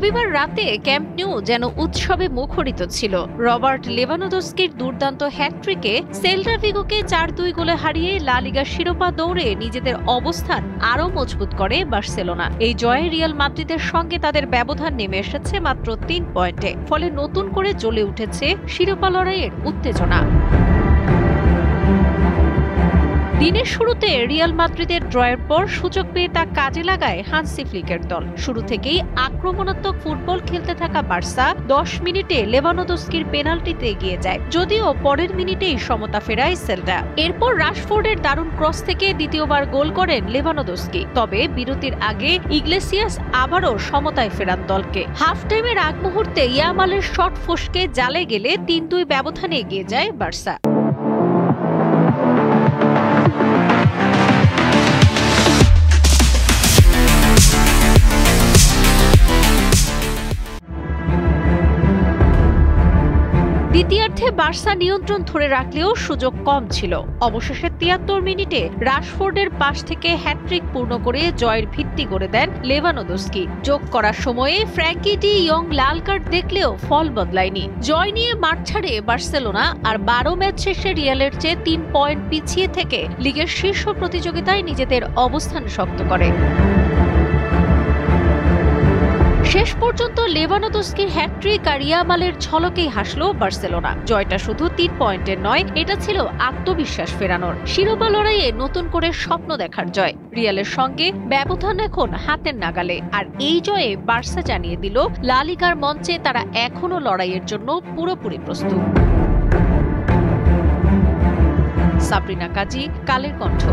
রবিবার রাতে camp new যেন উৎসবে মুখরিত ছিল। রবার্ট লেভানডস্কির দুর্দান্ত হ্যাটট্রিকে সেল্টা ভিগোকে ৪-২ গোলে হারিয়ে লা লিগার শিরোপা দৌড়ে নিজেদের অবস্থান আরও মজবুত করে বার্সেলোনা। এই জয়ে রিয়াল মাদ্রিদের সঙ্গে তাদের ব্যবধান নেমে এসেছে মাত্র ৩ পয়েন্টে। ফলে নতুন করে জ্বলে উঠেছে শিরোপা লড়াইয়ের উত্তেজনা। দিনের শুরুতে রিয়াল মাদ্রিদের ড্রয়ের পর সুযোগ পেয়ে তা কাজে লাগায় হান্সি ফ্লিকের দল। শুরু থেকেই আক্রমণাত্মক ফুটবল খেলতে থাকা বার্সা ১০ মিনিটে লেভানডস্কির পেনাল্টিতে এগিয়ে যায়, যদিও পরের মিনিটেই সমতা ফেরায় সেল্টা। এরপর রাশফোর্ডের দারুণ ক্রস থেকে দ্বিতীয়বার গোল করেন লেভানডস্কি। তবে বিরতির আগে ইগলেসিয়াস আবারও সমতায় ফেরান দলকে। হাফ টাইমের আগ মুহূর্তে ইয়ামালের শট ফসকে জালে গেলে ৩-২ ব্যবধানে এগিয়ে যায় বার্সা। দ্বিতীয়ার্ধে বার্সা নিয়ন্ত্রণ ধরে রাখলেও সুযোগ কম ছিল। অবশেষে ৭৩ মিনিটে রাশফোর্ডের পাশ থেকে হ্যাটট্রিক পূর্ণ করে জয়ের ভিত্তি গড়ে দেন লেভানডস্কি। যোগ করার সময়ে ফ্র্যাঙ্কি ডি ইয়ং লাল কার্ড দেখলেও ফল বদলায়নি। জয় নিয়ে মাঠ ছাড়ে বার্সেলোনা, আর ১২ ম্যাচ শেষে রিয়ালের চেয়ে ৩ পয়েন্ট পিছিয়ে থেকে লিগের শীর্ষ প্রতিযোগিতায় নিজেদের অবস্থান শক্ত করে। শেষ পর্যন্ত লেভানডস্কির হ্যাটট্রিক আর ইয়ামালের ঝলকেই হাসল বার্সেলোনা। জয়টা শুধু ৩ পয়েন্টের নয়, এটা ছিল আত্মবিশ্বাস ফেরানোর, শিরোপা লড়াইয়ে নতুন করে স্বপ্ন দেখার জয়। রিয়ালের সঙ্গে ব্যবধান এখন হাতের নাগালে, আর এই জয়ে বার্সা জানিয়ে দিল লা লিগার মঞ্চে তারা এখনো লড়াইয়ের জন্য পুরোপুরি প্রস্তুত। সাবরিনা কাজী, কালের কণ্ঠ।